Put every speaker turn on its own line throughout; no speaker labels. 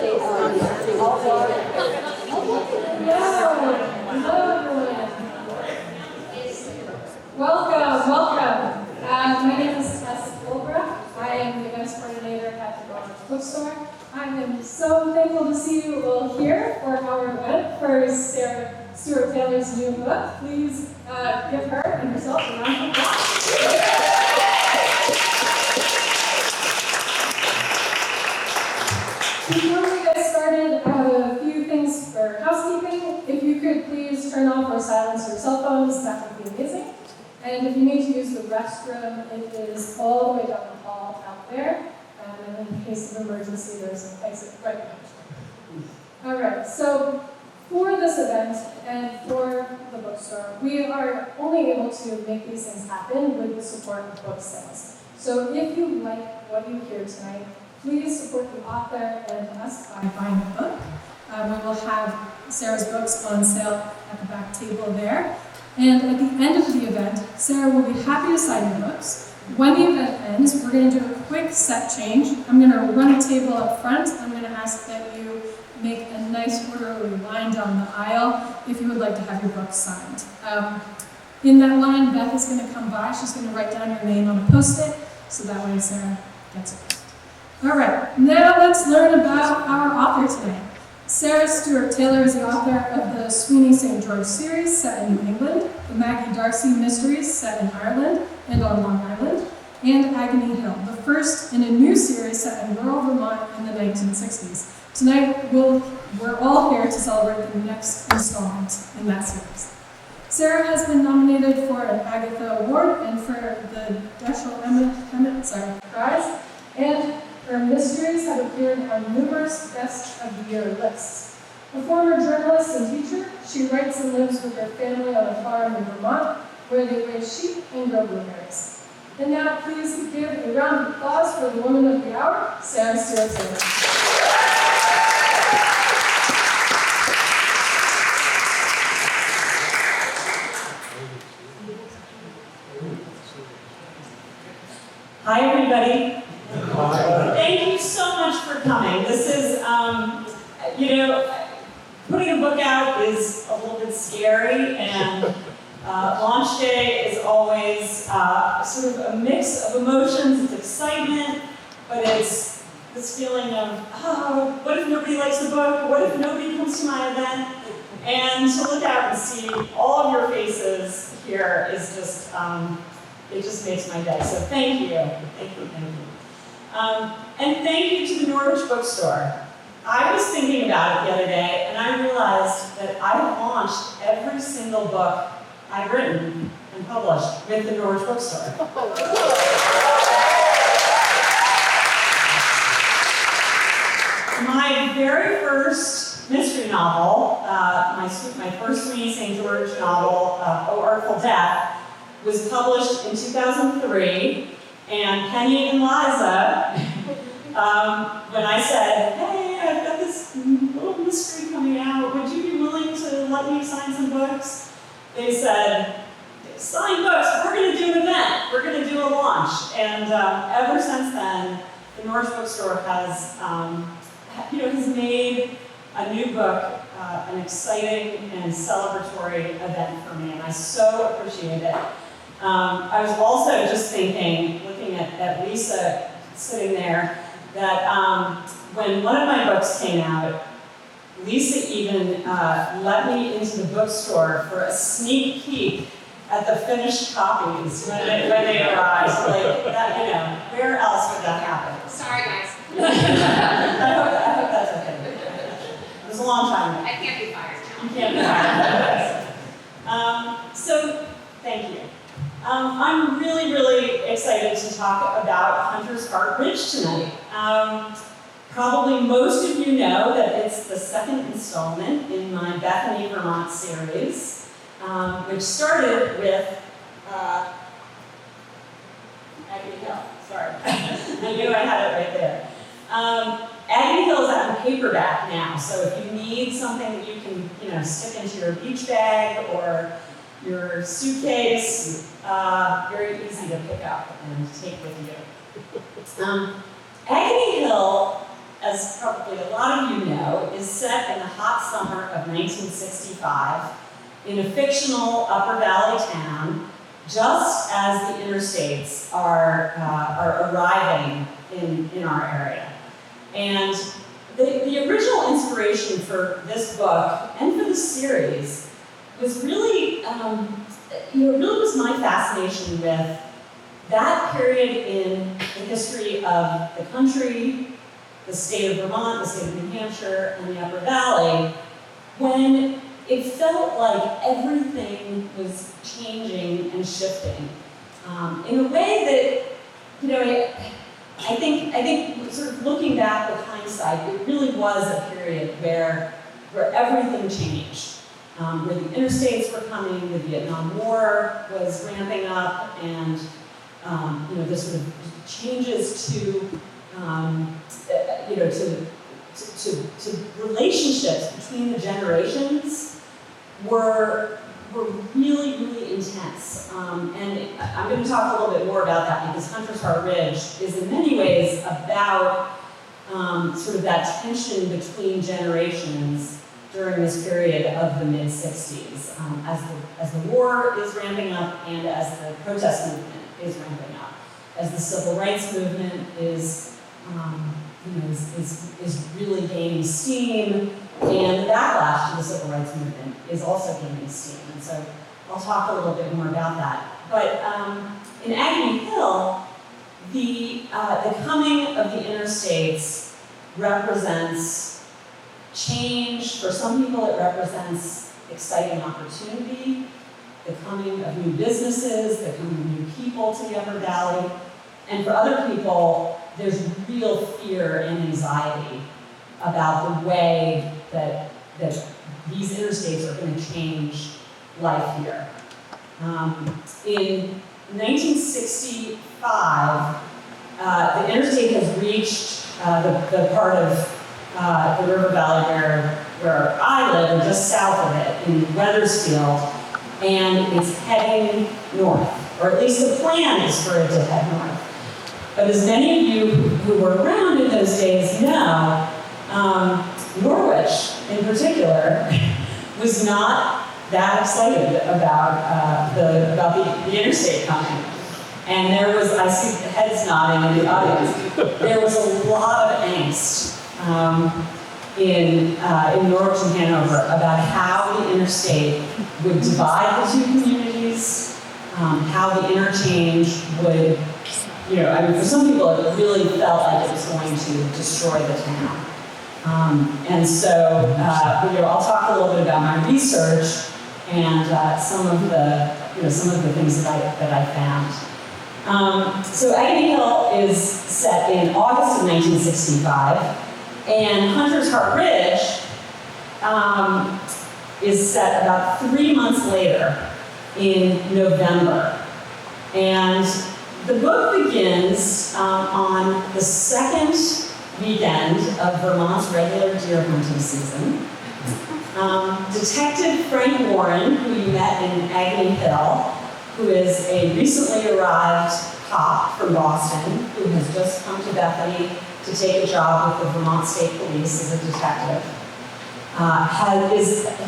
Welcome. My name is I am the events coordinator at the Norwich Bookstore. I am so thankful to see you all here for our event for Sarah Stewart Taylor's new book. Please give her and herself a round of applause. Before we get started, I have a few things for housekeeping. If you could please turn off or silence your cell phones, that would be amazing. And if you need to use the restroom, it is all the way down the hall out there. And in case of emergency, there's an exit right behind you. All right, so for this event and for the bookstore, we are only able to make these things happen with the support of book sales. So if you like what you hear tonight, please support the author and us by buying a book. We will have Sarah's books on sale at the back table there. And at the end of the event, Sarah will be happy to sign your books. When the event ends, we're going to do a quick set change. I'm going to run a table up front. I'm going to ask that you make a nice orderly line down the aisle if you would like to have your books signed. In that line, Beth is going to come by. She's going to write down your name on a Post-it, so that way Sarah gets it. All right, now let's learn about our author tonight. Sarah Stewart Taylor is the author of the Sweeney St. George series set in New England, the Maggie Darcy mysteries set in Ireland and on Long Island, and Agony Hill, the first in a new series set in rural Vermont in the 1960s. Tonight, we're all here to celebrate the next installment in that series. Sarah has been nominated for an Agatha Award and for the Dashiell Hammett Prize, and her mysteries have appeared on numerous Best of the Year lists. A former journalist and teacher, she writes and lives with her family on a farm in Vermont, where they raise sheep and grow blueberries. And now, please give a round of applause for the woman of the hour, Sarah Stewart Taylor.
Hi, everybody. Thank you so much for coming. This is, putting a book out is a little bit scary, and launch day is always sort of a mix of emotions. It's excitement, but it's this feeling of, oh, what if nobody likes the book? What if nobody comes to my event? And to look out and see all of your faces here is just, it just makes my day. So thank you. Thank you. And thank you to the Norwich Bookstore. I was thinking about it the other day, and I realized that I have launched every single book I've written and published with the Norwich Bookstore. My very first mystery novel, my first Sweeney St. George novel, O Artful Death, was published in 2003. And Penny and Liza, when I said, hey, I've got this little mystery coming out, would you be willing to let me sign some books? They said, sign books, we're going to do an event, we're going to do a launch. And ever since then, the Norwich Bookstore has, has made a new book an exciting and celebratory event for me, and I so appreciate it. I was also just thinking, looking at Lisa sitting there, that when one of my books came out, Lisa even let me into the bookstore for a sneak peek at the finished copies when they arrived. Like that, where else would that happen?
Sorry, guys.
I hope that's okay. It was a long time ago.
I can't be fired now.
You can't be fired. So, thank you. I'm really, really excited to talk about Hunter's Heart Ridge tonight. Probably most of you know that it's the second installment in my Bethany, Vermont series, which started with Agony Hill. Sorry, I knew I had it right there. Agony Hill is out in paperback now, so if you need something that you can, stick into your beach bag or your suitcase, very easy to pick up and take with you. Agony Hill as probably a lot of you know, is set in the hot summer of 1965 in a fictional Upper Valley town, just as the interstates are arriving in our area. And the original inspiration for this book and for the series was really, really was my fascination with that period in the history of the country, the state of Vermont, the state of New Hampshire, and the Upper Valley, when it felt like everything was changing and shifting in a way that, I think sort of looking back with hindsight, it really was a period where everything changed. Where the interstates were coming, the Vietnam War was ramping up, and the sort of changes to relationships between the generations were really, really intense. And I'm going to talk a little bit more about that because Hunter's Heart Ridge is in many ways about sort of that tension between generations during this period of the mid-60s, as the war is ramping up and as the protest movement is ramping up, as the civil rights movement is really gaining steam, and the backlash to the civil rights movement is also gaining steam. And so I'll talk a little bit more about that. But in Agony Hill, the coming of the interstates represents change. For some people, it represents exciting opportunity, the coming of new businesses, the coming of new people to the Upper Valley. And for other people, there's real fear and anxiety about the way that these interstates are going to change life here. In 1965, the interstate has reached the part of the river valley where I live, and just south of it, in Weathersfield, and it's heading north, or at least the plan is for it to head north. But as many of you who were around in those days know, Norwich, in particular, was not that excited about the interstate coming. And there was, I see the heads nodding in the audience, there was a lot of angst in Norwich and Hanover about how the interstate would divide the two communities, how the interchange would, for some people it really felt like it was going to destroy the town. And so, I'll talk a little bit about my research and some of the things that I found. So Agony Hill is set in August of 1965, and Hunter's Heart Ridge is set about 3 months later in November. And the book begins on the second weekend of Vermont's regular deer hunting season. Detective Frank Warren, who you met in Agony Hill, who is a recently arrived cop from Boston, who has just come to Bethany to take a job with the Vermont State Police as a detective.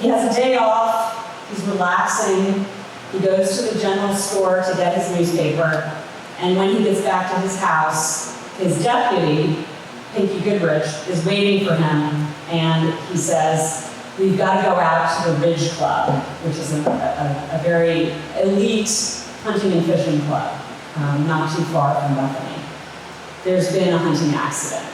He has a day off, he's relaxing, he goes to the general store to get his newspaper, and when he gets back to his house, his deputy, Pinky Goodrich, is waiting for him, and he says, "We've got to go out to the Ridge Club," which is a very elite hunting and fishing club, not too far from Bethany. There's been a hunting accident.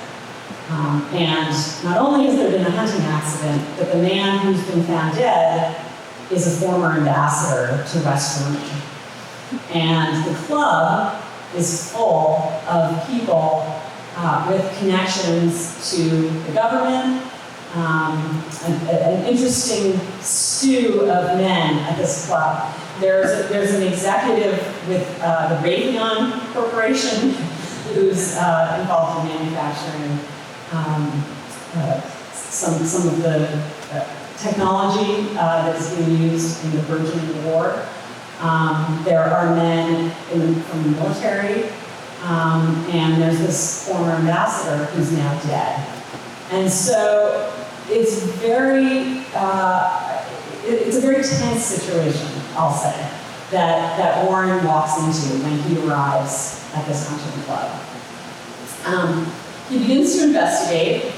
And not only has there been a hunting accident, but the man who's been found dead is a former ambassador to West Germany. And the club is full of people with connections to the government, an interesting stew of men at this club. There's an executive with the Raytheon Corporation who's involved in manufacturing some of the technology that is being used in the burgeoning war. There are men from the military, and there's this former ambassador who's now dead. And so it's a very tense situation, I'll say, that Warren walks into when he arrives at this hunting club. He begins to investigate,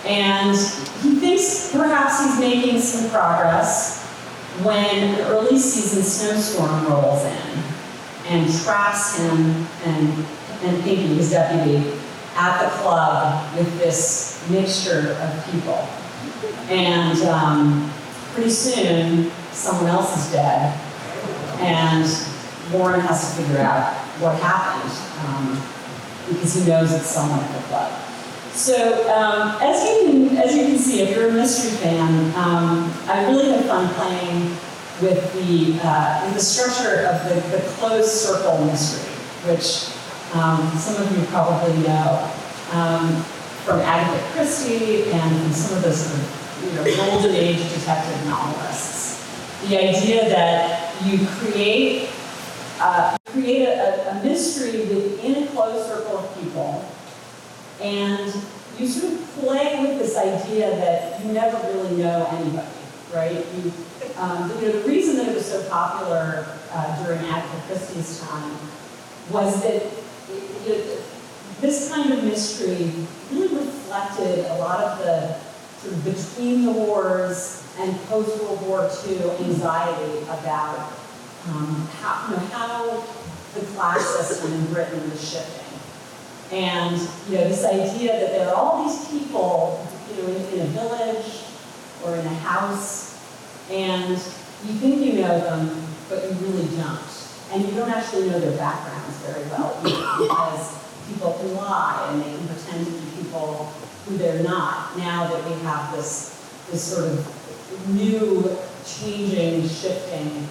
and he thinks perhaps he's making some progress when an early season snowstorm rolls in and traps him and Pinky, his deputy, at the club with this mixture of people. And pretty soon, someone else is dead, and Warren has to figure out what happened because he knows it's someone at the club. So as you can see, if you're a mystery fan, I really had fun playing with the structure of the closed circle mystery, which some of you probably know from Agatha Christie and from some of the sort of golden age detective novelists. The idea that you create a mystery within a closed circle of people, and you sort of play with this idea that you never really know anybody, right? The reason that it was so popular during Agatha Christie's time was that this kind of mystery really reflected a lot of the sort of between the wars and post-World War II anxiety about how the class system in Britain was shifting. And this idea that there are all these people in a village or in a house, and you think you know them, but you really don't. And you don't actually know their backgrounds very well either, because people can lie and they can pretend to be people who they're not, now that we have this sort of new, changing, shifting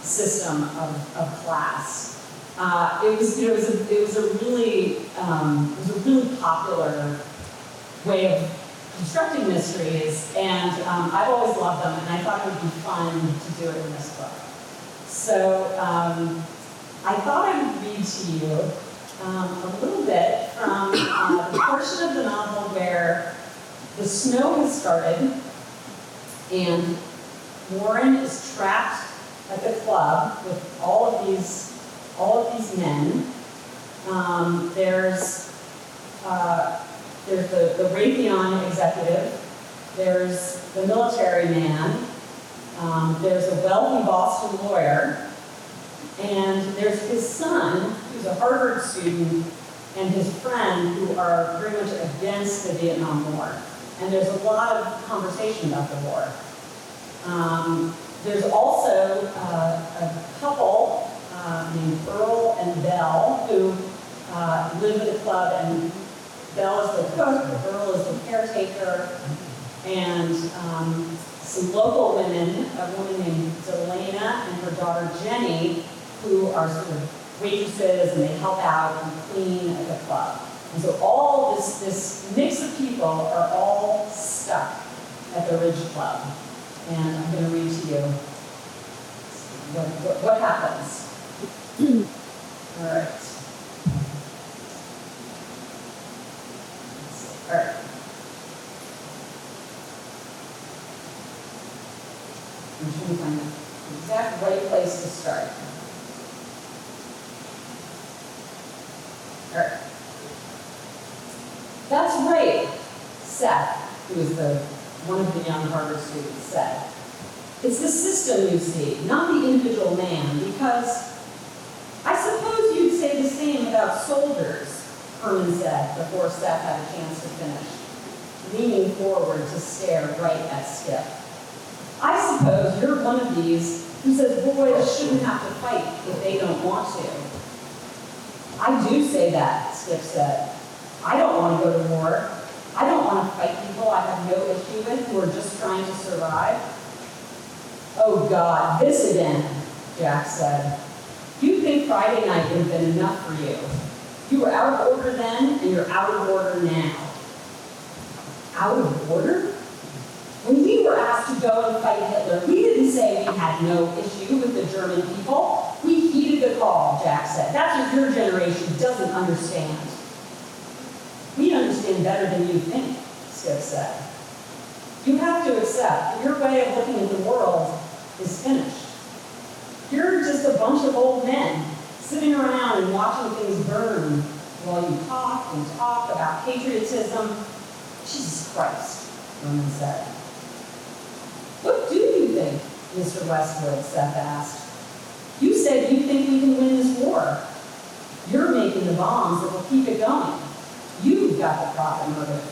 system of class. It was a really popular way of constructing mysteries, and I've always loved them, and I thought it would be fun to do it in this book. So I thought I would read to you a little bit from the portion of the novel where the snow has started, and Warren is trapped at the club with all of these men. There's the Raytheon executive. There's the military man. There's a wealthy Boston lawyer. And there's his son, who's a Harvard student, and his friend, who are very much against the Vietnam War. And there's a lot of conversation about the war. There's also a couple named Earl and Belle who live at the club, and Belle is the cook, Earl is the caretaker, and some local women, a woman named Delana and her daughter Jenny, who are sort of waitresses, and they help out and clean at the club. And so all this mix of people are all stuck at the Ridge Club. And I'm going to read to you what happens. All right. All right. I'm trying to find the exact right place to start. All right. That's right, Seth, who is one of the young Harvard students, said. It's the system, you see, not the individual man, because I suppose you'd say the same about soldiers, Herman said before Seth had a chance to finish, leaning forward to stare right at Skip. I suppose you're one of these who says boys shouldn't have to fight if they don't want to. I do say that, Skip said. I don't want to go to war. I don't want to fight people I have no issue with who are just trying to survive. Oh God, this again, Jack said. You think Friday night would have been enough for you. You were out of order then, and you're out of order now. Out of order? When we were asked to go and fight Hitler, we didn't say we had no issue with the German people. We heeded the call, Jack said. That's what your generation doesn't understand. We understand understand better than you think, Skip said. You have to accept that your way of looking at the world is finished. You're just a bunch of old men sitting around and watching things burn while you talk and talk about patriotism. Jesus Christ, Herman said. What do you think, Mr. Westwood, Seth asked. You said you think we can win this war. You're making the bombs that will keep it going. You've got the profit motive.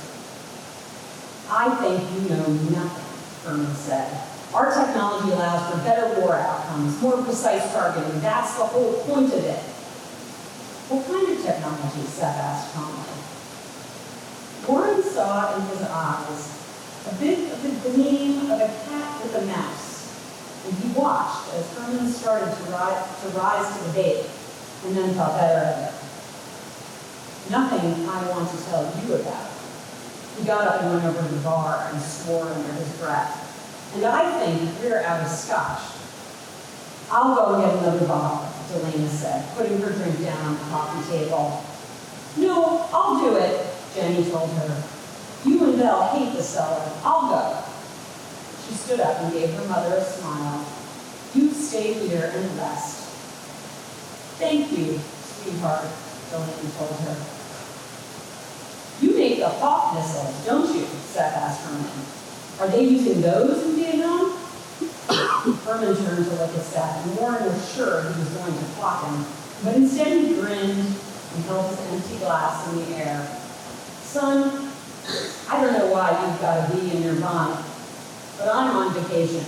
I think you know nothing, Herman said. Our technology allows for better war outcomes, more precise targeting. That's the whole point of it. What kind of technology? Seth asked calmly. Warren saw in his eyes a bit of the gleam of a cat with a mouse, and he watched as Herman started to rise to the bait, and then thought better of it. Nothing I want to tell you about. He got up and went over to the bar and swore under his breath. And I think we're out of scotch. I'll go and get another bottle, Delana said, putting her drink down on the coffee table. No, I'll do it, Jenny told her. You and Belle hate the cellar. I'll go. She stood up and gave her mother a smile. You stay here and rest. Thank you, sweetheart, Delana told her. You make the Hawk missiles, don't you? Seth asked Herman. Are they using those in Vietnam? Herman turned to look at Seth, and Warren was sure he was going to clock him, but instead he grinned and held his empty glass in the air. Son, I don't know why you've got a bee in your bonnet, but I'm on vacation.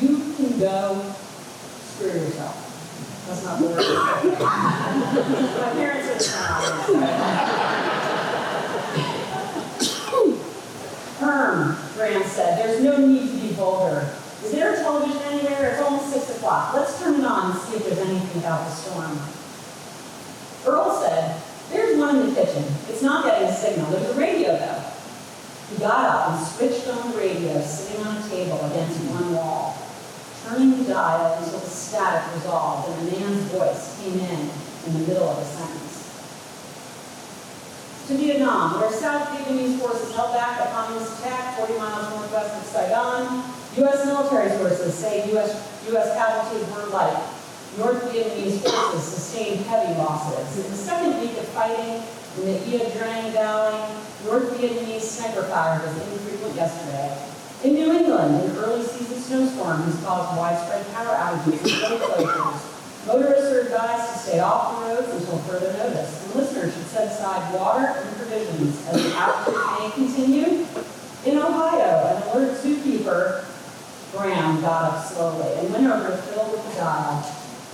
You can go screw yourself. That's not the word. My parents are not. Herm, Graham said, there's no need to be vulgar. Is there a television anywhere? It's almost 6 o'clock. Let's turn it on and see if there's anything about the storm. Earl said, there's one in the kitchen. It's not getting a signal. There's a radio, though. He got up and switched on the radio, sitting on a table against one wall, turning the dial until the static resolved and a man's voice came in the middle of a sentence. To Vietnam, where South Vietnamese forces held back a communist attack 40 miles northwest of Saigon, U.S. military sources say U.S. casualties were light. North Vietnamese forces sustained heavy losses. In the second week of fighting in the Ia Drang Valley, North Vietnamese sniper fire was infrequent yesterday. In New England, an early season snowstorm has caused widespread power outages and road closures. Motorists are advised to stay off the roads until further notice, and listeners should set aside water and provisions as the outage may continue. In Ohio, an alert zookeeper, Graham, got up slowly and went over, filled with the dial,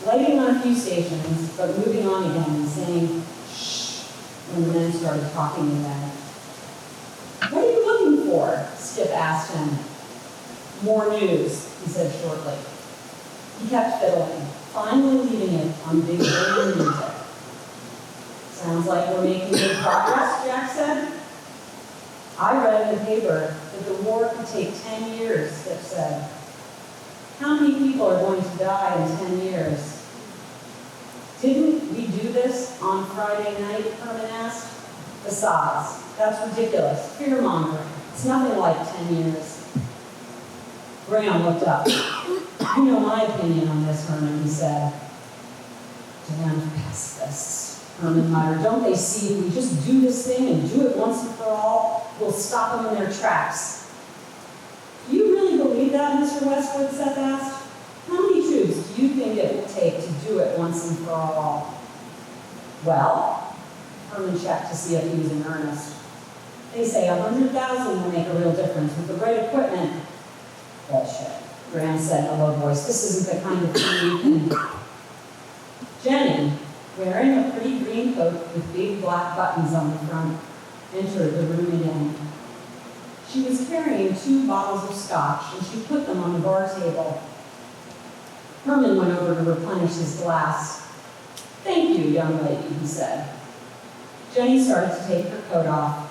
lighting on a few stations, but moving on again and saying, shh, when the men started talking again. What are you looking for? Skip asked him. More news, he said shortly. He kept fiddling, finally leaving it on big band music. Sounds like we're making good progress, Jack said. I read in the paper that the war could take 10 years, Skip said. How many people are going to die in 10 years? Didn't we do this on Friday night, Herman asked. Besides, that's ridiculous, fear-mongering. It's nothing like 10 years. Graham looked up. You know my opinion on this, Herman, he said. Damn pacifists, Herman muttered. Don't they see if we just do this thing and do it once and for all, we'll stop them in their tracks? Do you really believe that, Mr. Westwood? Seth asked. How many troops do you think it will take to do it once and for all? Well, Herman checked to see if he was in earnest. They say 100,000 will make a real difference with the right equipment. Bullshit, Graham said in a low voice. This isn't the kind of thing you can... Jenny, wearing a pretty green coat with big black buttons on the front, entered the room again. She was carrying 2 bottles of scotch, and she put them on the bar table. Herman went over to replenish his glass. Thank you, young lady, he said. Jenny started to take her coat off.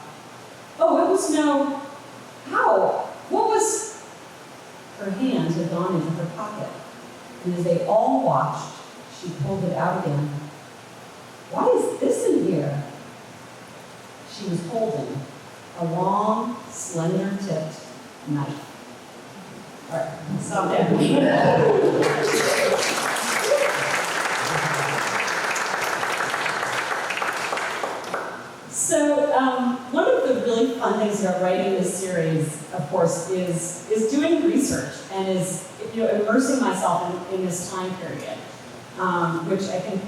Oh, it was no... How? What was... Her hand had gone into her pocket, and as they all watched, she pulled it out again. Why is this in here? She she was holding a long, slender-tipped knife. All right, stop there. So one of the really fun things about writing this series, of course, is doing research and is immersing myself in this time period, which I think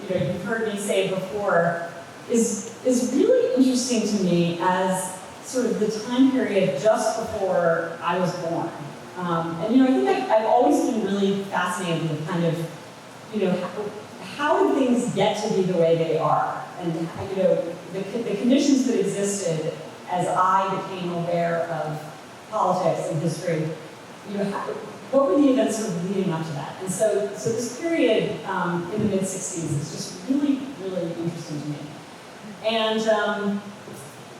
you've heard me say before is really interesting to me as sort of the time period just before I was born. And I think I've always been really fascinated with kind of how did things get to be the way they are, and the conditions that existed as I became aware of politics and history. What were the events sort of leading up to that? And so this period in the mid-60s is just really, really interesting to me. And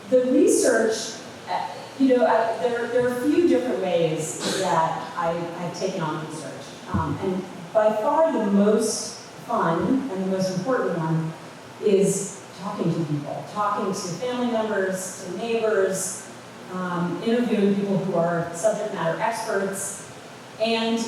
the research, there are a few different ways that I've taken on research. And by far the most fun and the most important one is talking to people, talking to family members, to neighbors, interviewing people who are subject matter experts, and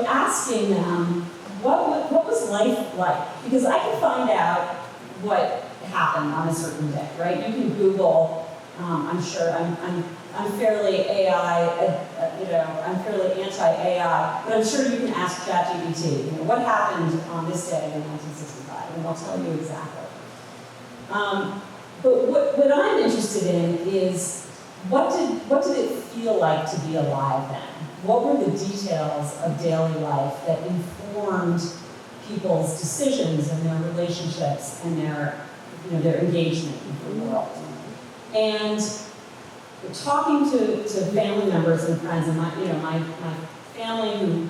asking them what was life like, because I can find out what happened on a certain day, right? You can Google. I'm sure I'm fairly AI, I'm fairly anti-AI, but I'm sure you can ask ChatGPT, what happened on this day in 1965, and they'll tell you exactly. But what I'm interested in is what did it feel like to be alive then? What were the details of daily life that informed people's decisions and their relationships and their engagement in the world? And talking to family members and friends, and my family who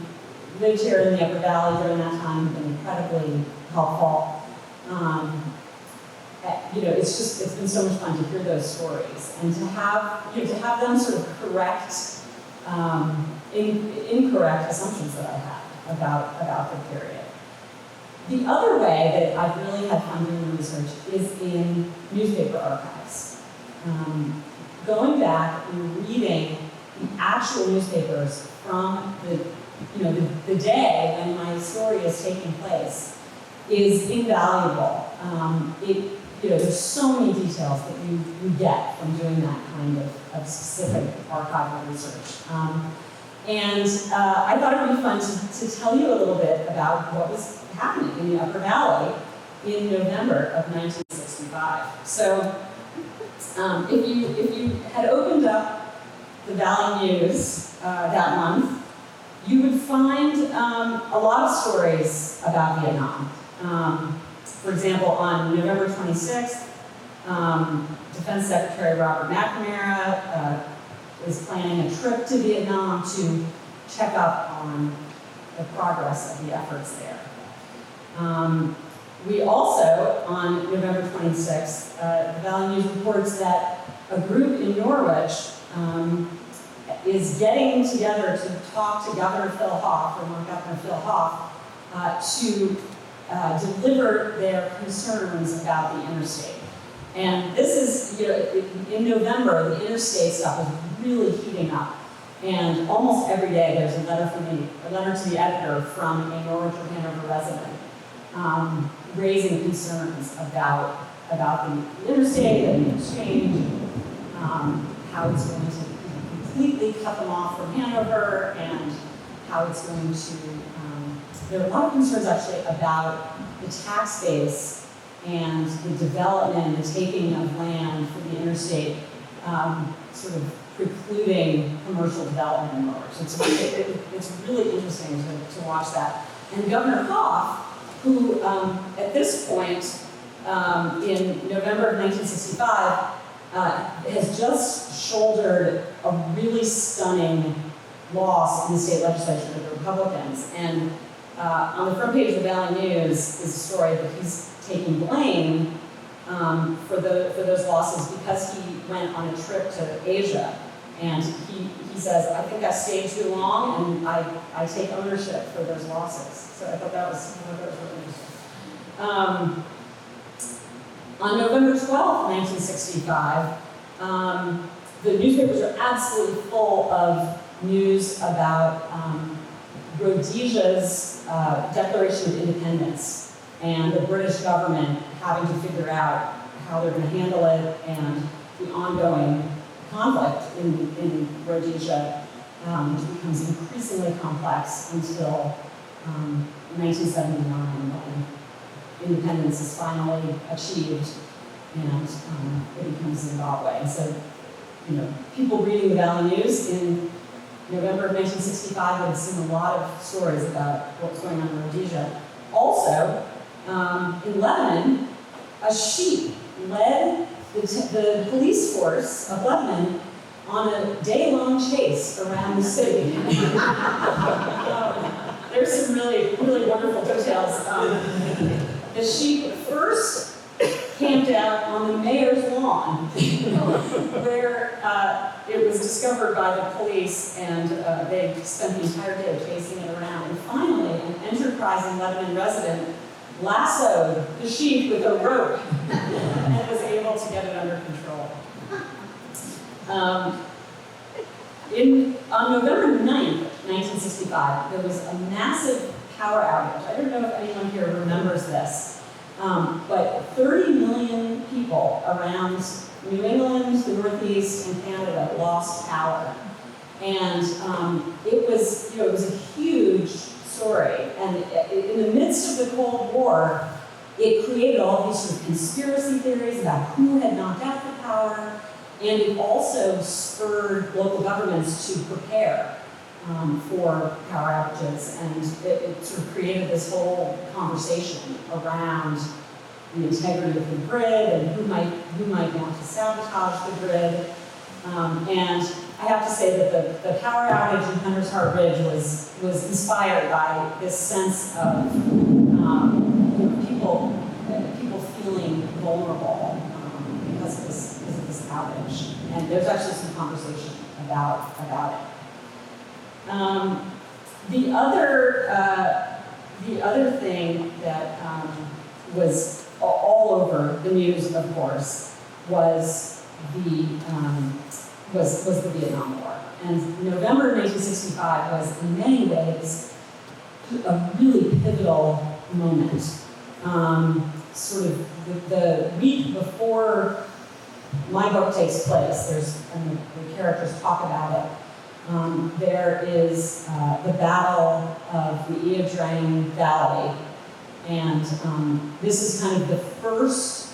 lived here in the Upper Valley during that time have been incredibly helpful. It's been so much fun to hear those stories and to have them sort of correct incorrect assumptions that I had about the period. The other way that I've really had fun doing research is in newspaper archives. Going back and reading the actual newspapers from the day when my story is taking place is invaluable. There's so many details that you get from doing that kind of specific archival research. I thought it would be fun to tell you a little bit about what was happening in the Upper Valley in November of 1965. So if you had opened up the Valley News that month, you would find a lot of stories about Vietnam. For example, on November 26th, Defense Secretary Robert McNamara is planning a trip to Vietnam to check up on the progress of the efforts there. We also, on November 26th, the Valley News reports that a group in Norwich is getting together to talk to Governor Phil Hoff, Vermont Governor Phil Hoff, to deliver their concerns about the interstate. And this is, in November, the interstate stuff is really heating up. And almost every day there's a letter to the editor from a Norwich or Hanover resident raising concerns about the interstate and the exchange, how it's going to completely cut them off from Hanover, and how it's going to, there are a lot of concerns actually about the tax base and the development, the taking of land for the interstate, sort of precluding commercial development in Norwich. It's really interesting to watch that. And Governor Hoff, who at this point in November of 1965 has just shouldered a really stunning loss in the state legislature to the Republicans. And on the front page of the Valley News is a story that he's taking blame for those losses because he went on a trip to Asia. And he says, I think I stayed too long, and I take ownership for those losses. So I thought that was really interesting. On November 12th, 1965, the newspapers are absolutely full of news about Rhodesia's Declaration of Independence and the British government having to figure out how they're going to handle it, and the ongoing conflict in Rhodesia, which becomes increasingly complex until 1979, when independence is finally achieved and it becomes Zimbabwe. And so, people reading the Valley News in November of 1965 would have seen a lot of stories about what was going on in Rhodesia. Also, in Lebanon, a sheep led the police force of Lebanon on a day-long chase around the city. There's some really, really wonderful details. The sheep first camped out on the mayor's lawn, where it was discovered by the police, and they spent the entire day chasing it around. And finally, an enterprising Lebanon resident lassoed the sheep with a rope and was able to get it under control. On November 9th, 1965, there was a massive power outage. I don't know if anyone here remembers this, but 30 million people around New England, the Northeast, and Canada lost power. And it was a huge story. And in the midst of the Cold War, it created all these sort of conspiracy theories about who had knocked out the power, and it also spurred local governments to prepare for power outages, and it sort of created this whole conversation around the integrity of the grid and who might want to sabotage the grid. And I have to say that the power outage in Hunter's Heart Ridge was inspired by this sense of people feeling vulnerable because of this outage. And there's actually some conversation about it. The other thing that was all over the news, of course, was the Vietnam War. And November 1965 was, in many ways, a really pivotal moment. Sort of the week before my book takes place, and the characters talk about it. There is the Battle of the Ia Drang Valley, and this is kind of the first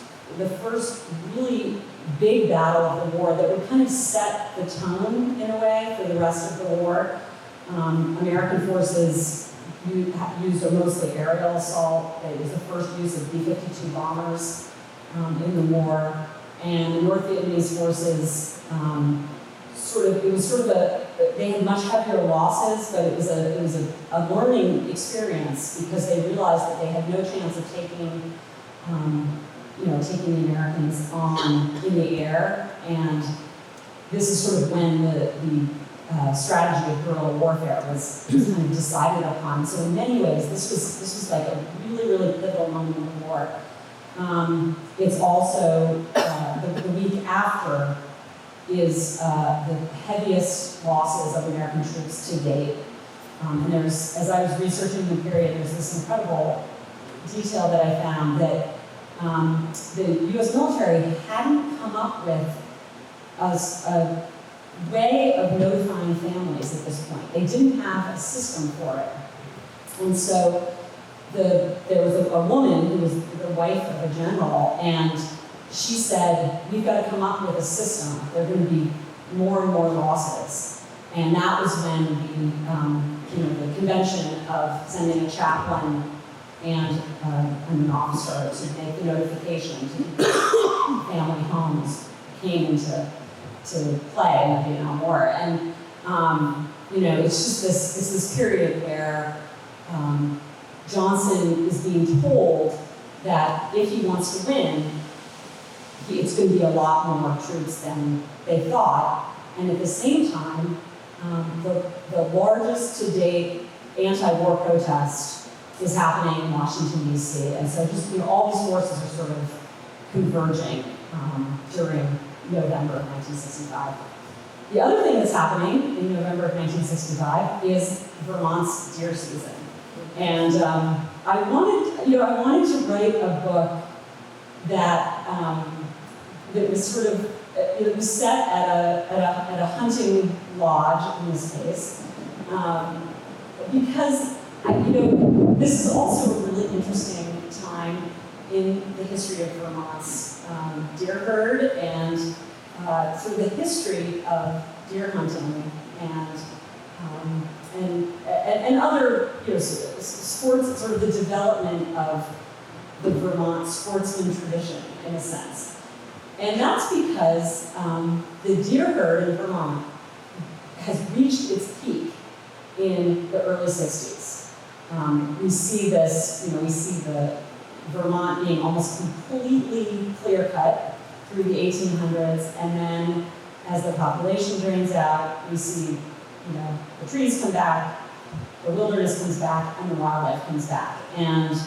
really big battle of the war that would kind of set the tone in a way for the rest of the war. American forces used a mostly aerial assault. It was the first use of B-52 bombers in the war, and the North Vietnamese forces they had much heavier losses, but it was a learning experience because they realized that they had no chance of taking the Americans on in the air, and this is sort of when the strategy of guerrilla warfare was kind of decided upon. So in many ways, this was like a really, really pivotal moment in the war. It's also the week after is the heaviest losses of American troops to date. And as I was researching the period, there's this incredible detail that I found that the U.S. military hadn't come up with a way of notifying families at this point. They didn't have a system for it. And so there was a woman who was the wife of a general, and she said, we've got to come up with a system. There are going to be more and more losses. And that was when the convention of sending a chaplain and an officer to make the notification to family homes came into play in the Vietnam War. And it's just this period where Johnson is being told that if he wants to win, it's going to be a lot more troops than they thought. And at the same time, the largest to date anti-war protest is happening in Washington, D.C. And so just all these forces are sort of converging during November of 1965. The other thing that's happening in November of 1965 is Vermont's deer season. And I wanted to write a book that that was sort of, it was set at a hunting lodge in this case, because this is also a really interesting time in the history of Vermont's deer herd and sort of the history of deer hunting and other sports, sort of the development of the Vermont sportsman tradition in a sense. And that's because the deer herd in Vermont has reached its peak in the early 60s. We see this, we see the Vermont being almost completely clear-cut through the 1800s, and then as the population drains out, we see, the trees come back, the wilderness comes back, and the wildlife comes back. And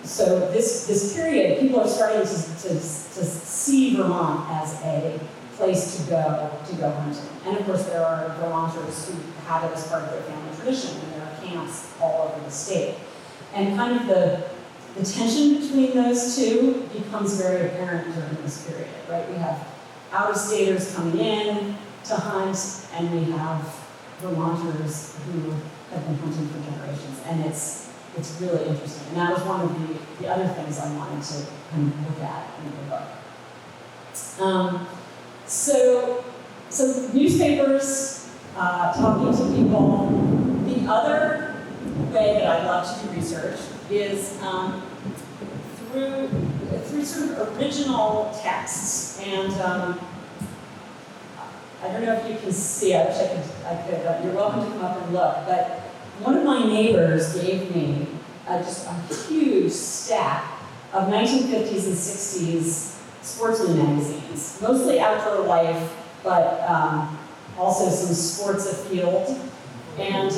so this period, people are starting to see Vermont as a place to go hunting. And of course, there are Vermonters who have it as part of their family tradition, and there are camps all over the state. And kind of the tension between those two becomes very apparent during this period, right? We have out-of-staters coming in to hunt, and we have Vermonters who have been hunting for generations. And it's really interesting. And that was one of the other things I wanted to kind of look at in the book. So newspapers, talking to people. The other way that I love to do research is through sort of original texts. And I don't know if you can see, I wish I could, you're welcome to come up and look, but one of my neighbors gave me just a huge stack of 1950s and 60s sportsman magazines, mostly outdoor life, but also some sports afield. And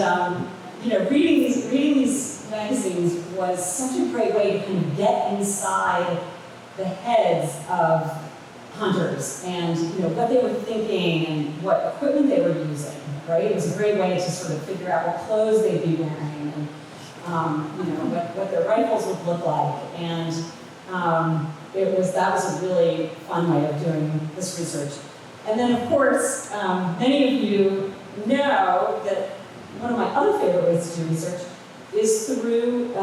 reading these magazines was such a great way to kind of get inside the heads of hunters and what they were thinking and what equipment they were using. Right? It was a great way to sort of figure out what clothes they'd be wearing and what their rifles would look like. And that was a really fun way of doing this research. And then, of course, many of you know that one of my other favorite ways to do research is through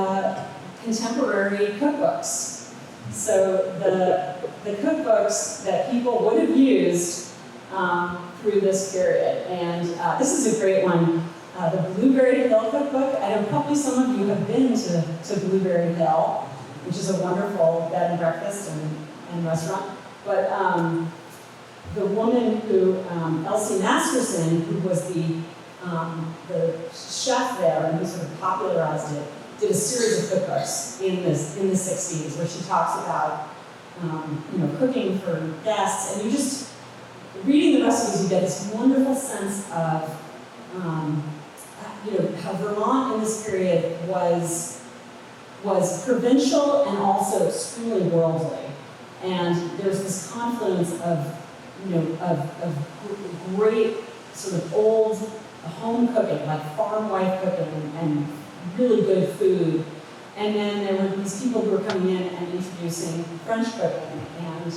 contemporary cookbooks. So the cookbooks that people would have used through this period. And this is a great one, the Blueberry Hill cookbook. I know probably some of you have been to Blueberry Hill, which is a wonderful bed and breakfast and restaurant. But the woman who, Elsie Masterson, who was the chef there and who sort of popularized it, did a series of cookbooks in the 60s where she talks about cooking for guests, and you just reading the recipes, you get this wonderful sense of how Vermont in this period was provincial and also extremely worldly, and there's this confluence of great sort of old home cooking, like farm wife cooking and really good food. And then there were these people who were coming in and introducing French cooking and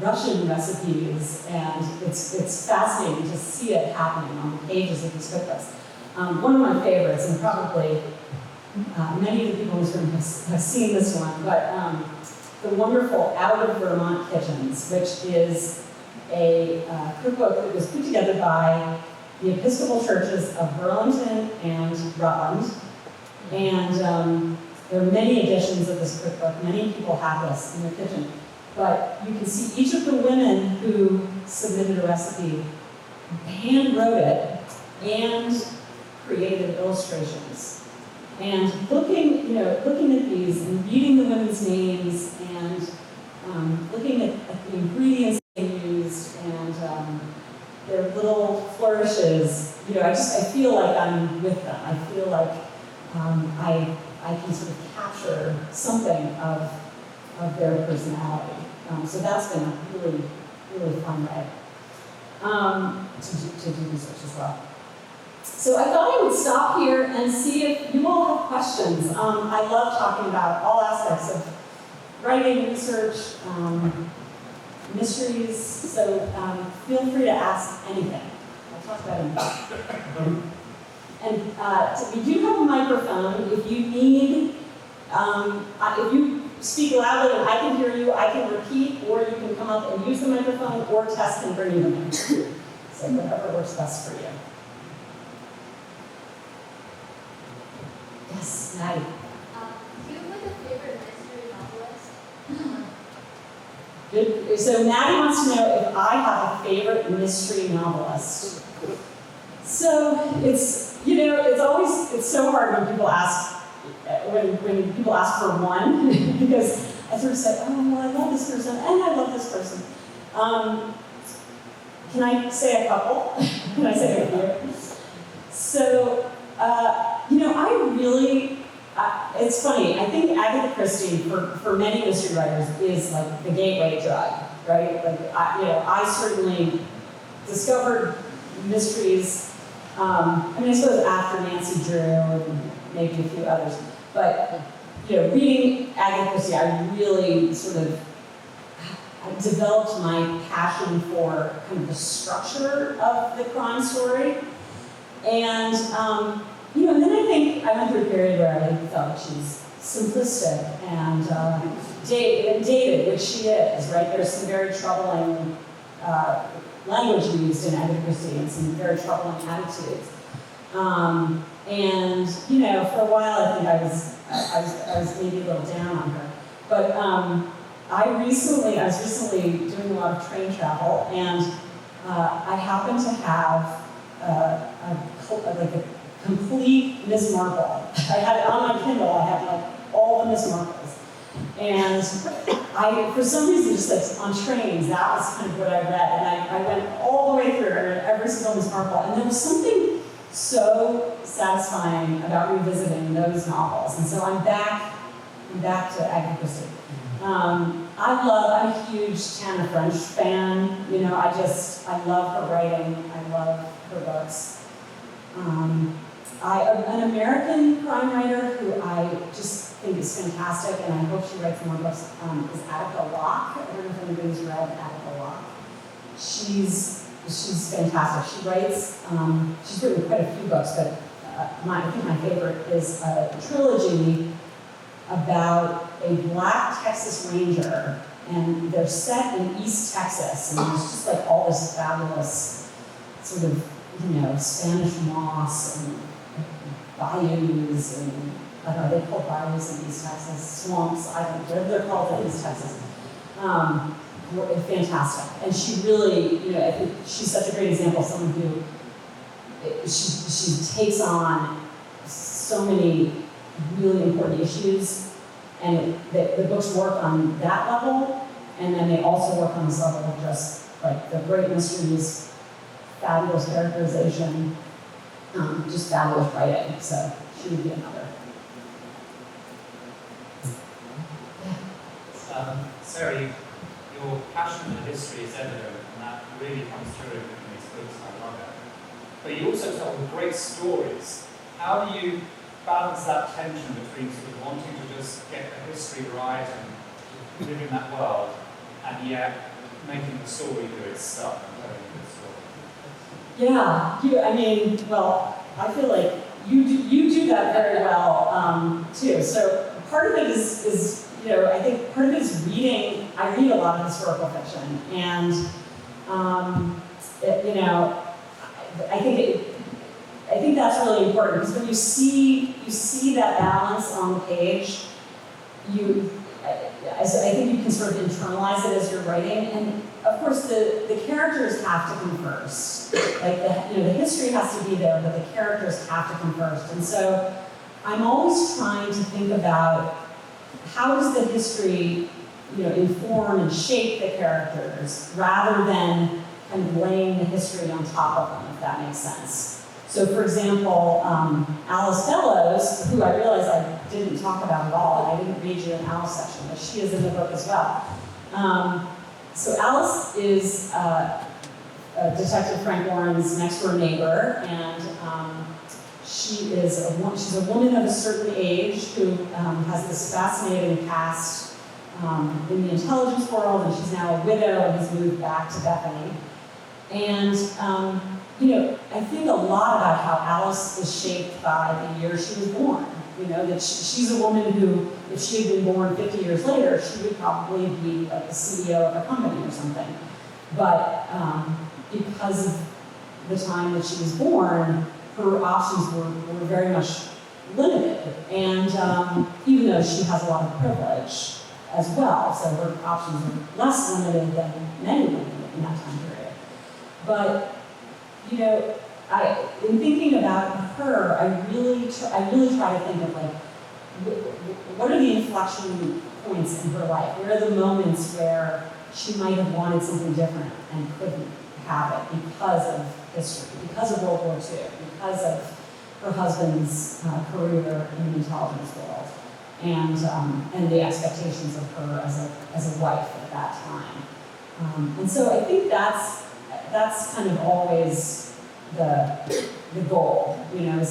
Russian recipes, and it's fascinating to see it happening on the pages of these cookbooks. One of my favorites, and probably many of the people in this room have seen this one, but the wonderful Out of Vermont Kitchens, which is a cookbook that was put together by the Episcopal churches of Burlington and Rutland. And there are many editions of this cookbook. Many people have this in their kitchen. But you can see each of the women who submitted a recipe hand wrote it and created illustrations. And looking at these and reading the women's names and looking at the ingredients they used and their little flourishes, I feel like I'm with them. I feel like I can sort of capture something of their personality. So that's been a really, really fun way to do research as well. So I thought I would stop here and see if you all have questions. I love talking about all aspects of writing, research, mysteries, so feel free to ask anything. I'll talk about anything. And we do have a microphone. If you need, if you speak loudly and I can hear you, I can repeat, or you can come up and use the microphone, or Tess can bring you the microphone. So whatever works best for you. Yes, Maddie.
Do you have a favorite mystery novelist?
Good. So Maddie wants to know if I have a favorite mystery novelist. So it's, it's so hard when people ask, when people ask for one, because I sort of say, oh, well, I love this person, and I love this person. Can I say a couple? Can I say a few? So, I really, it's funny, I think Agatha Christie, for many mystery writers, is like the gateway drug, right? Like, I certainly discovered mysteries, I suppose after Nancy Drew and maybe a few others, but, reading Agatha Christie, I really sort of developed my passion for kind of the structure of the crime story. And, and then I think I went through a period where I felt she's simplistic and dated, which she is, right? There's some very troubling language used in Agatha Christie and some very troubling attitudes. For a while I think I was maybe a little down on her. But I was recently doing a lot of train travel, and I happened to have a complete Miss Marple. I had it on my Kindle. I had all the Miss Marples, and I, for some reason, just on trains, that was kind of what I read, and I went all the way through. I read every single Miss Marple, and there was something so satisfying about revisiting those novels, and so I'm back to Agony Hill. I'm a huge Tana French fan. I love her writing. I love her books. An American crime writer who I just think is fantastic, and I hope she writes more books, is Attica Locke. I don't know if anybody's read Attica Locke. She's fantastic. She writes, she's written quite a few books, but I think my favorite is a trilogy about a black Texas Ranger, and they're set in East Texas, and there's just all this fabulous sort of, Spanish moss and bayous, and I don't know, they call bayous in East Texas, swamps, I don't know, whatever they're called in East Texas. Fantastic. And she really, I think she's such a great example of someone who, she takes on so many really important issues, and the books work on that level, and then they also work on this level of just the great mysteries, fabulous characterization, just fabulous writing. So she would be another.
Sarah, your passion for history is evident, and that really comes through in these books. I love it. But you also tell them great stories. How do you balance that tension between sort of wanting to just get the history right and live in that world, and yet making the story do its stuff and telling a good story?
I feel like you do that very well too. So part of it is I think part of it is reading. I read a lot of historical fiction, and I think that's really important, because when you see that balance on the page, I think you can sort of internalize it as you're writing. And of course, the characters have to come first. The history has to be there, but the characters have to come first. And so I'm always trying to think about how does the history, inform and shape the characters, rather than kind of laying the history on top of them, if that makes sense. So for example, Alice Bellows, who I realized I didn't talk about at all, and I didn't read you an Alice section, but she is in the book as well. So Alice is Detective Frank Warren's next door neighbor, and she's a woman of a certain age who has this fascinating past in the intelligence world, and she's now a widow and has moved back to Bethany. And I think a lot about how Alice was shaped by the year she was born. That she's a woman who, if she had been born 50 years later, she would probably be like the CEO of a company or something. But because of the time that she was born, her options were very much limited. And even though she has a lot of privilege as well, so her options are less limited than many women in that time period. But, in thinking about her, I really try to think of like, what are the inflection points in her life? Where are the moments where she might have wanted something different and couldn't have it because of history, because of World War II, because of her husband's career in the intelligence world, and the expectations of her as a wife at that time. And so I think that's kind of always the goal, is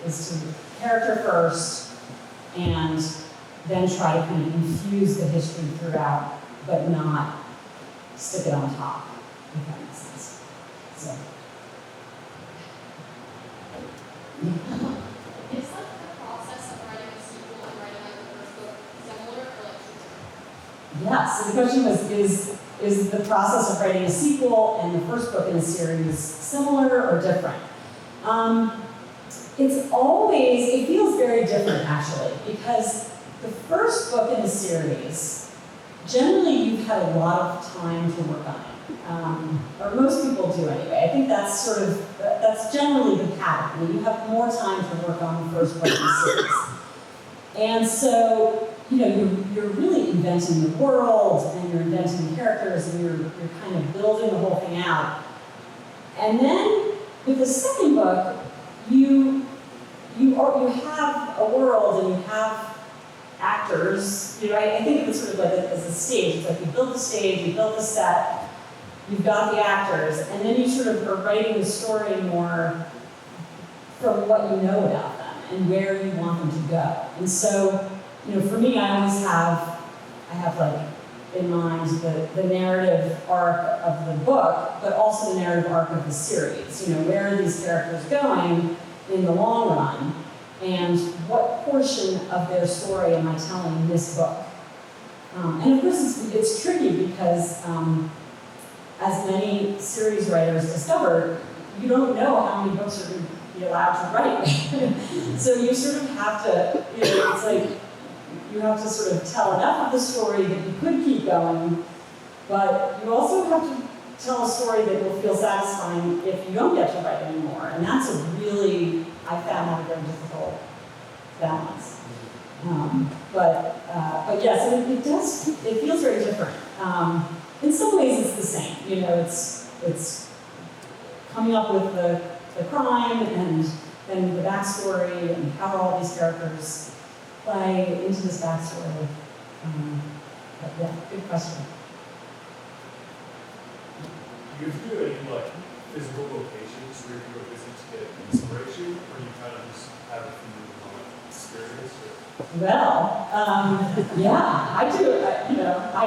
to character first, and then try to kind of infuse the history throughout, but not stick it on top, if that makes sense. So.
Is the process of writing a sequel and writing the first book similar or
Yeah, so the question was, is the process of writing a sequel and the first book in the series similar or different? It feels very different actually, because the first book in the series, generally you've had a lot of time to work on it. Or most people do anyway. I think that's generally the pattern. You have more time to work on the first book in the series. And so, you're really inventing the world, and you're inventing the characters, and you're kind of building the whole thing out. And then, with the second book, you have a world, and you have actors. I think of it sort of like as a stage. It's like you build the stage, you build the set, you've got the actors, and then you sort of are writing the story more from what you know about them and where you want them to go. And so, for me, I have like in mind the narrative arc of the book, but also the narrative arc of the series. Where are these characters going in the long run, and what portion of their story am I telling in this book? And of course, it's tricky because, as many series writers discovered, you don't know how many books you're going to be allowed to write. So you sort of have to, it's like, you have to sort of tell enough of the story that you could keep going, but you also have to tell a story that will feel satisfying if you don't get to write anymore. And that's I found that a very difficult balance. But yes, it feels very different. In some ways it's the same, it's coming up with the crime and then the backstory and how all these characters play into this backstory. But yeah, good question.
Do you do any physical locations where you go visit to get inspiration, or you kind of just have it from your experience?
Well, yeah, I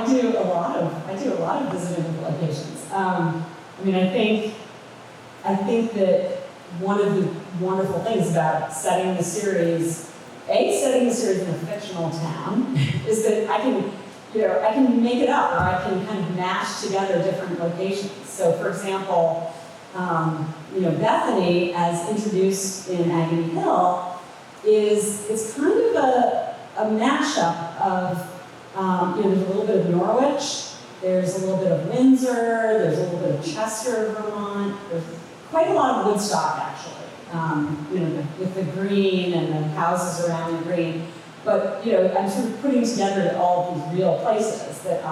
do a lot of visiting locations. I think that one of the wonderful things about setting the series in a fictional town, is that I can make it up, or I can kind of mash together different locations. So, for example, Bethany, as introduced in Agony Hill, it's kind of a mashup of, there's a little bit of Norwich, there's a little bit of Windsor, there's a little bit of Chester, Vermont, there's quite a lot of Woodstock, actually, with the green and the houses around the green. But, I'm sort of putting together all of these real places that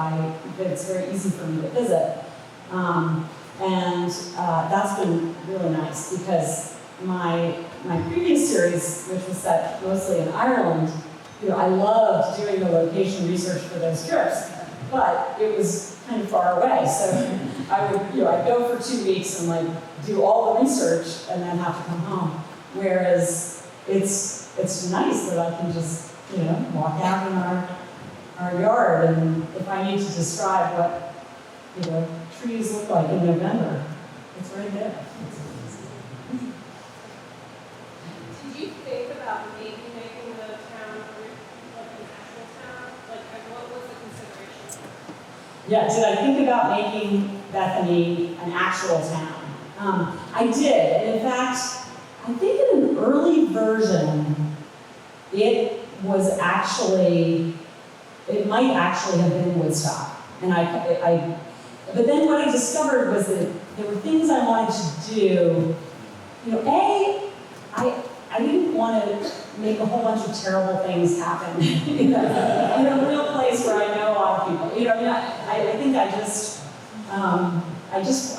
it's very easy for me to visit. And that's been really nice because, my previous series, which was set mostly in Ireland, I loved doing the location research for those trips, but it was kind of far away. So I'd go for 2 weeks and like do all the research and then have to come home. Whereas it's nice that I can just, walk out in our yard, and if I need to describe what, trees look like in November, it's right there.
Did you think about maybe making the town like an actual town? Like, what was the consideration?
Yeah, did I think about making Bethany an actual town? I did, and in fact, I think in an early version, it might actually have been Woodstock. And but then what I discovered was that there were things I wanted to do. I didn't want to make a whole bunch of terrible things happen in a real place where I know a lot of people. I think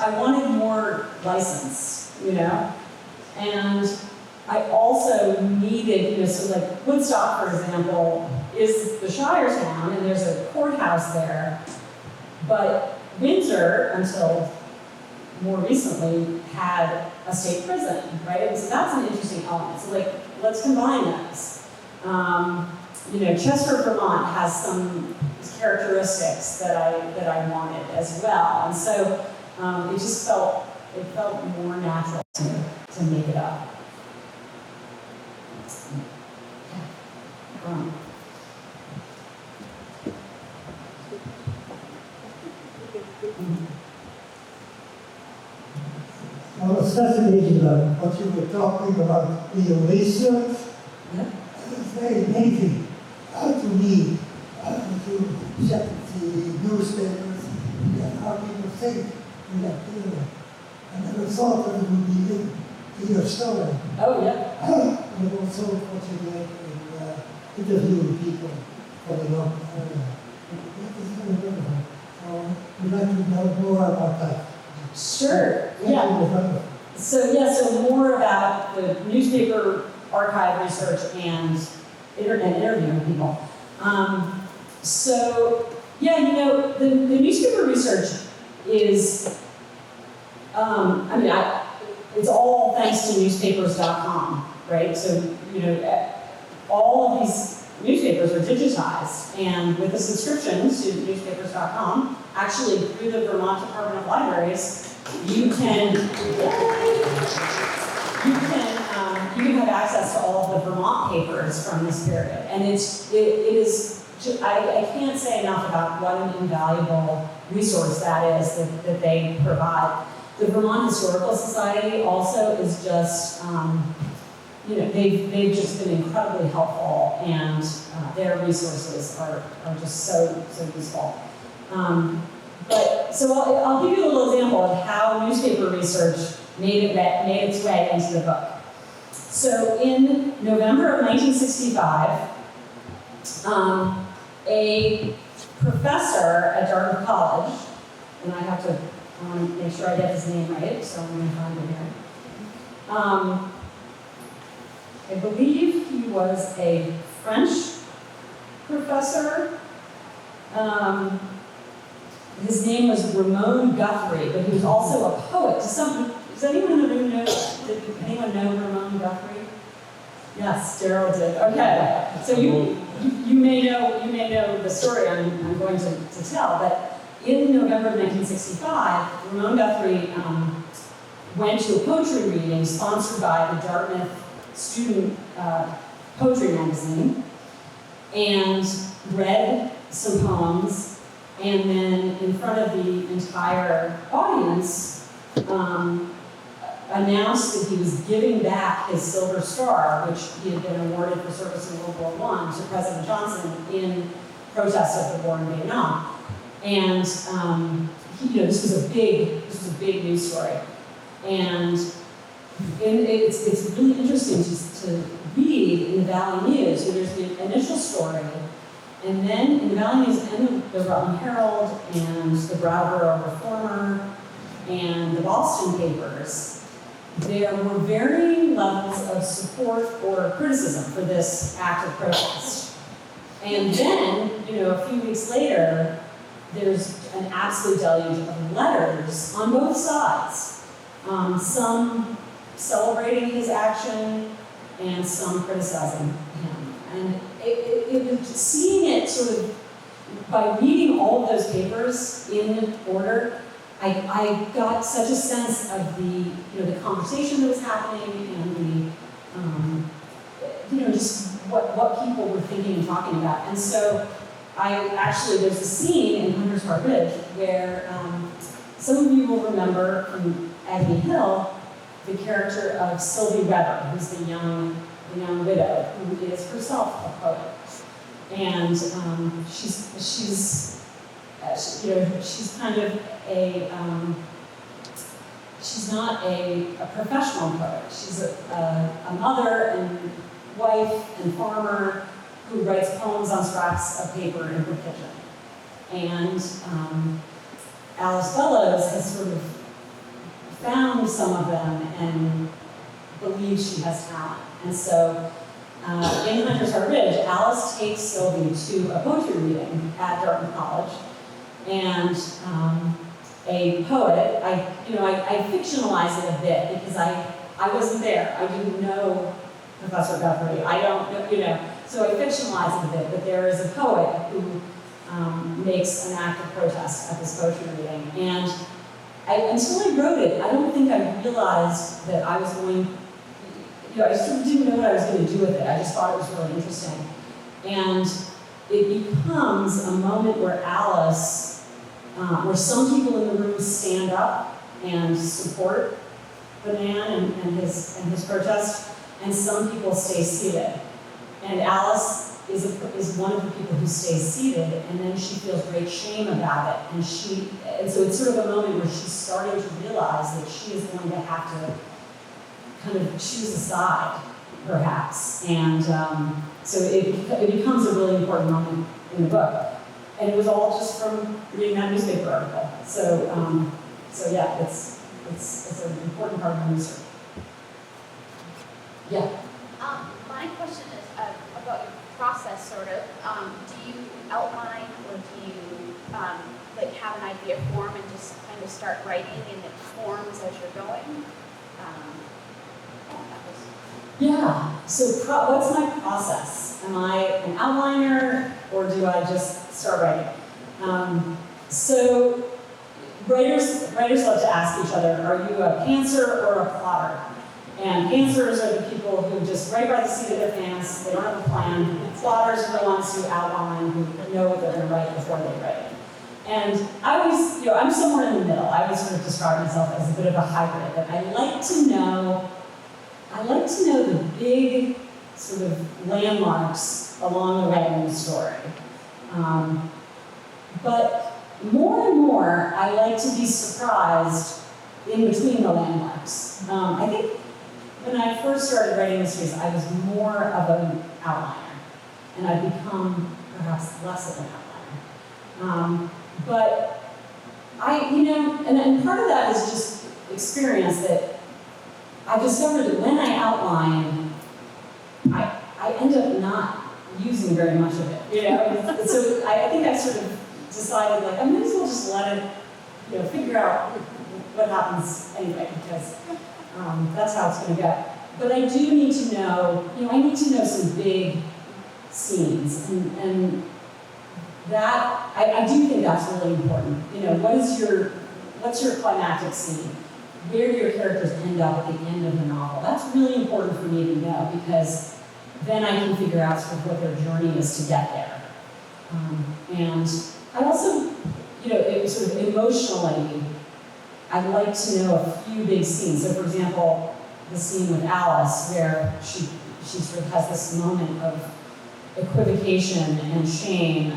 I wanted more license, and I also needed, so like Woodstock, for example, is the Shire town, and there's a courthouse there, but Windsor, until more recently, had a state prison, right? And so that's an interesting element. So like, let's combine those. Chester, Vermont has some characteristics that I wanted as well, and so it just felt more natural to make it up.
I was fascinated about what you were talking about in your research.
Yeah.
It's very amazing how to read, how to check the newspapers, and how people think in that period. I never thought that it would be in your story.
Oh, yeah.
And also what you did in interviewing people from the local area. That is very wonderful. So we'd like to know more about that.
Sure. Yeah. So more about the newspaper archive research and internet interviewing people. The newspaper research is, it's all thanks to newspapers.com, right? So, all of these newspapers are digitized, and with the subscriptions to newspapers.com, actually through the Vermont Department of Libraries, you can have access to all of the Vermont papers from this period, and it is. I can't say enough about what an invaluable resource that is that they provide. The Vermont Historical Society also is just, they've just been incredibly helpful, and their resources are just so useful. So I'll give you a little example of how newspaper research made its way into the book. So in November of 1965, a professor at Dartmouth College, and I have to make sure I get his name right, so I'm going to find him here. I believe he was a French professor. His name was Ramon Guthrie, but he was also a poet. Does anyone in the room know? Did anyone know Ramon Guthrie? Yes, Daryl did. Okay, so you may know the story I'm going to tell, but in November of 1965, Ramon Guthrie went to a poetry reading sponsored by the Dartmouth Student Poetry Magazine and read some poems, and then in front of the entire audience announced that he was giving back his Silver Star, which he had been awarded for service in World War I, to President Johnson in protest of the war in Vietnam. And this was a big news story. And it's really interesting to read in the Valley News. So there's the initial story, and then in the Valley News and the Rutland Herald and the Brattleboro Reformer and the Boston papers, there were varying levels of support or criticism for this act of protest. And then, a few weeks later, there's an absolute deluge of letters on both sides. Some celebrating his action and some criticizing him. And it was seeing it sort of, by reading all of those papers in order, I got such a sense of the conversation that was happening and just what people were thinking and talking about. And so there's a scene in Hunter's Hard Ridge where some of you will remember from Agony Hill the character of Sylvie Weber, who's the young widow, who is herself a poet. And she's kind of she's not a professional poet. She's a mother and wife and farmer who writes poems on scraps of paper in her kitchen. And Alice Bellows has sort of found some of them and believes she has talent. And so in Hunter's Hard Ridge, Alice takes Sylvie to a poetry reading at Dartmouth College. And a poet, I fictionalize it a bit because I wasn't there. I didn't know Professor Guthrie. I don't know, so I fictionalize it a bit, but there is a poet who makes an act of protest at this poetry reading. And until I wrote it, I don't think I realized that I was going, I sort of didn't know what I was going to do with it. I just thought it was really interesting. And it becomes a moment where where some people in the room stand up and support the man and his protest, and some people stay seated. And Alice is one of the people who stays seated, and then she feels great shame about it. And so it's sort of a moment where she's starting to realize that she is going to have to kind of choose a side, perhaps. And so it becomes a really important moment in the book. And it was all just from reading that newspaper article. So yeah, it's an important part of my research. Yeah.
My question is about your process, sort of. Do you outline, or do you have an idea form and just kind of start writing and it forms as you're going?
Yeah. So what's my process? Am I an outliner, or do I just start writing? So writers love to ask each other, are you a pantser or a plotter? And pantsers are the people who just write by the seat of their pants, they don't have a plan. Plotters are the ones who outline, who know what they're going to write before they write. And I always, I'm somewhere in the middle. I would sort of describe myself as a bit of a hybrid. That I like to know the big sort of landmarks along the way in the story. But more and more, I like to be surprised in between the landmarks. I think when I first started writing mysteries, I was more of an outliner, and I've become perhaps less of an outliner. But and part of that is just experience that I've discovered that when I outline, I end up not using very much of it. So I think I sort of decided, I might as well just let it, figure out what happens anyway, because that's how it's going to go. But I do need to know, I need to know some big scenes, and that, I do think that's really important. What's your climactic scene? Where do your characters end up at the end of the novel? That's really important for me to know, because then I can figure out sort of what their journey is to get there. And I also, sort of emotionally, I'd like to know a few big scenes. So for example, the scene with Alice, where she sort of has this moment of equivocation and shame.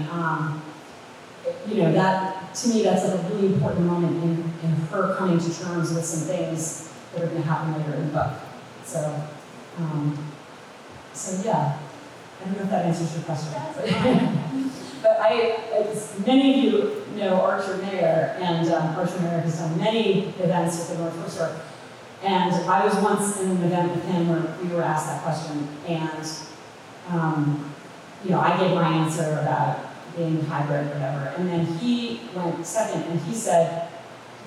That, to me, that's a really important moment in her coming to terms with some things that are going to happen later in the book. So yeah, I don't know if that answers your question. But as many of you know Archer Mayer, and Archer Mayer has done many events with the North Bookstore. And I was once in an event with him where we were asked that question, and I gave my answer about being hybrid or whatever, and then he went second, and he said,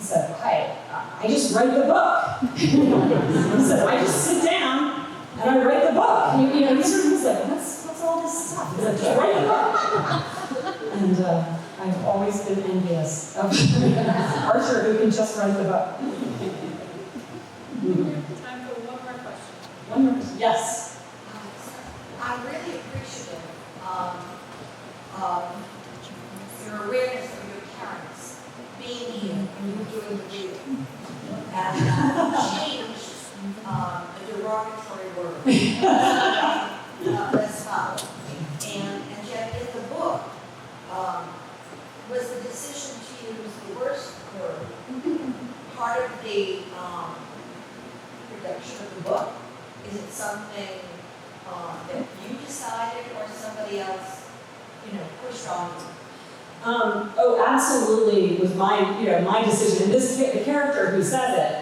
"Hi, I just write the book." He said, "I just sit down and I write the book." He sort of was like, "What's all this stuff?" He's like, "Just write the book." And I've always been envious of Archer who can just write the book.
Time for one more question.
One more, yes.
I'm really appreciative of your awareness of your parents being here and you doing the reading. And changed a derogatory word. Let's follow. And yet in the book, was the decision to use the worst word part of the production of the book? Is it something that you decided or somebody else, pushed on you?
Oh, absolutely was my decision. And the character who says it,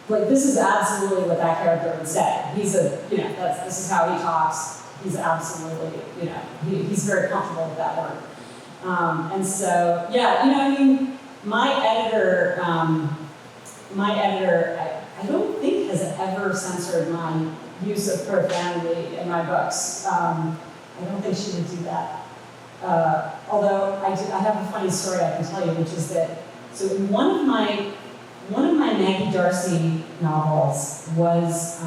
like, this is absolutely what that character would say. He's this is how he talks. He's absolutely, he's very comfortable with that word. And so, my editor, I don't think has ever censored my use of profanity in my books. I don't think she would do that. Although I have a funny story I can tell you, which is that, so one of my Maggie Darcy novels was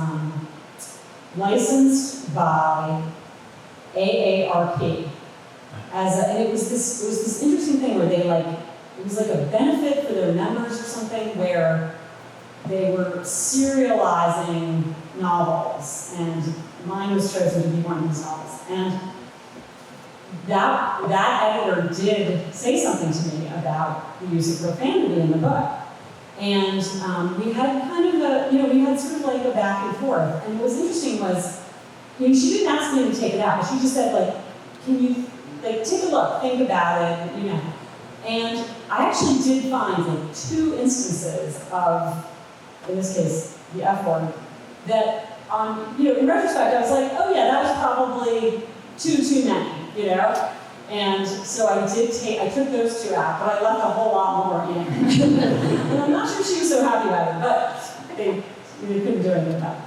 licensed by AARP and it was this interesting thing where it was like a benefit for their members or something where they were serializing novels, and mine was chosen to be one of these novels. And that editor did say something to me about the use of profanity in the book. And we had kind of we had sort of like a back and forth. And what was interesting was, she didn't ask me to take it out, but she just said, can you, take a look, think about it, And I actually did find, 2 instances of, in this case, the F word, that, in retrospect, I was like, oh yeah, that was probably too many, And so I took those 2 out, but I left a whole lot more in. And I'm not sure she was so happy about it, but they couldn't do anything about it.